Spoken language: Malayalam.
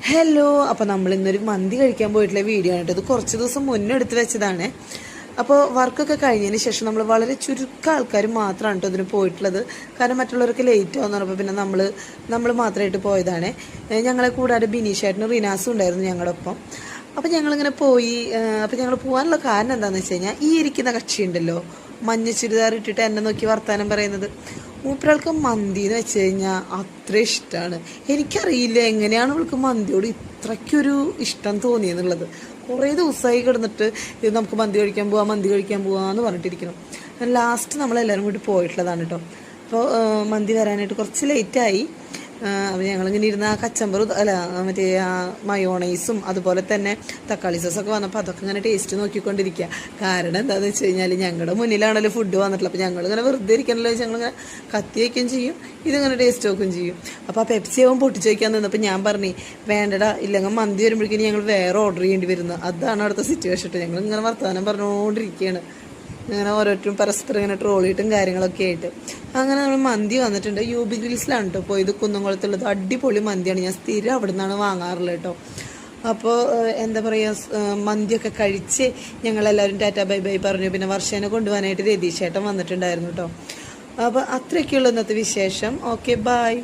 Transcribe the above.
ഹലോ, അപ്പോൾ നമ്മൾ ഇന്നൊരു മന്തി കഴിക്കാൻ പോയിട്ടുള്ള വീഡിയോ ആണ്. ഇത് കുറച്ച് ദിവസം മുന്നേ എടുത്ത് വെച്ചതാണ്. അപ്പോൾ വർക്കൊക്കെ കഴിഞ്ഞതിന് ശേഷം നമ്മൾ വളരെ ചുരുക്കം ആൾക്കാർ മാത്രമാണ് കേട്ടോ ഇതിന് പോയിട്ടുള്ളത്. കാരണം മറ്റുള്ളവർക്ക് ലേറ്റ് ആവുന്ന പറഞ്ഞപ്പോൾ പിന്നെ നമ്മൾ മാത്രമായിട്ട് പോയതാണ്. ഞങ്ങളെ കൂടാതെ ബിനീഷേട്ടനും റിനാസും ഉണ്ടായിരുന്നു ഞങ്ങളുടെ ഒപ്പം. അപ്പോൾ ഞങ്ങളിങ്ങനെ പോയി. അപ്പോൾ ഞങ്ങൾ പോകാനുള്ള കാരണം എന്താണെന്ന് വെച്ച് കഴിഞ്ഞാൽ, ഈ ഇരിക്കുന്ന കക്ഷി ഉണ്ടല്ലോ, മഞ്ഞ ചുരിദാർ ഇട്ടിട്ട് എന്നെ നോക്കി വർത്താനം പറയുന്നത്, മൂപ്പരാൾക്ക് മന്തി എന്ന് വെച്ച് കഴിഞ്ഞാൽ അത്ര ഇഷ്ടമാണ്. എനിക്കറിയില്ല എങ്ങനെയാണ് അവൾക്ക് മന്തിയോട് ഇത്രയ്ക്കൊരു ഇഷ്ടം തോന്നിയെന്നുള്ളത്. കുറേ ദിവസമായി കിടന്നിട്ട് ഇത് നമുക്ക് മന്തി കഴിക്കാൻ പോവാന്ന് പറഞ്ഞിട്ടിരിക്കണം. ലാസ്റ്റ് നമ്മളെല്ലാവരും കൂടി പോയിട്ടുള്ളതാണ് കേട്ടോ. അപ്പോൾ മന്തി വരാനായിട്ട് കുറച്ച് ലേറ്റായി. അപ്പോൾ ഞങ്ങളിങ്ങനെ ഇരുന്ന് ആ കച്ചമ്പറും മറ്റേ ആ മയോണൈസും അതുപോലെ തന്നെ തക്കാളി സോസൊക്കെ വന്നപ്പോൾ അതൊക്കെ ഇങ്ങനെ ടേസ്റ്റ് നോക്കിക്കൊണ്ടിരിക്കുക. കാരണം എന്താണെന്ന് വെച്ച് കഴിഞ്ഞാൽ ഞങ്ങളുടെ മുന്നിലാണല്ലോ ഫുഡ് വന്നിട്ടുള്ളത്. അപ്പോൾ ഞങ്ങളിങ്ങനെ വെറുതെ ഇരിക്കണമല്ലോ വെച്ചാൽ ഞങ്ങളിങ്ങനെ കത്തി വയ്ക്കുകയും ചെയ്യും, ഇതിങ്ങനെ ടേസ്റ്റ് നോക്കുകയും ചെയ്യും. അപ്പോൾ ആ പെപ്സി ആവും പൊട്ടിച്ച് വയ്ക്കാൻ നിന്നപ്പോൾ ഞാൻ പറഞ്ഞു, വേണ്ടടാ, ഇല്ലെങ്കിൽ മന്തി വരുമ്പോഴേക്കും ഞങ്ങൾ വേറെ ഓർഡർ ചെയ്യേണ്ടി വരുന്നത്. അതാണ് അവിടുത്തെ സിറ്റുവേഷൻ കേട്ടോ. ഞങ്ങളിങ്ങനെ വർത്തമാനം പറഞ്ഞുകൊണ്ടിരിക്കുകയാണ്. അങ്ങനെ ഓരോരുത്തരും പരസ്പരം ഇങ്ങനെ ട്രോളിയിട്ടും കാര്യങ്ങളൊക്കെ ആയിട്ട് അങ്ങനെ നമ്മൾ മന്തി വന്നിട്ടുണ്ട്. യൂബി ഗ്രിൽസിലാണ് കേട്ടോ പോയത്, കുന്നംകുളത്തുള്ളത്. അടിപൊളി മന്തിയാണ്. ഞാൻ സ്ഥിരം അവിടെ നിന്നാണ് വാങ്ങാറുള്ളത് കേട്ടോ. അപ്പോൾ എന്താ പറയുക, മന്തിയൊക്കെ കഴിച്ച് ഞങ്ങളെല്ലാവരും ടാറ്റ ബൈ ബൈ പറഞ്ഞു. പിന്നെ വർഷേനെ കൊണ്ടുപോകാനായിട്ട് രതീഷേട്ടൻ വന്നിട്ടുണ്ടായിരുന്നു കേട്ടോ. അപ്പോൾ അത്രയൊക്കെയുള്ളൂ ഇന്നത്തെ വിശേഷം. Okay, by.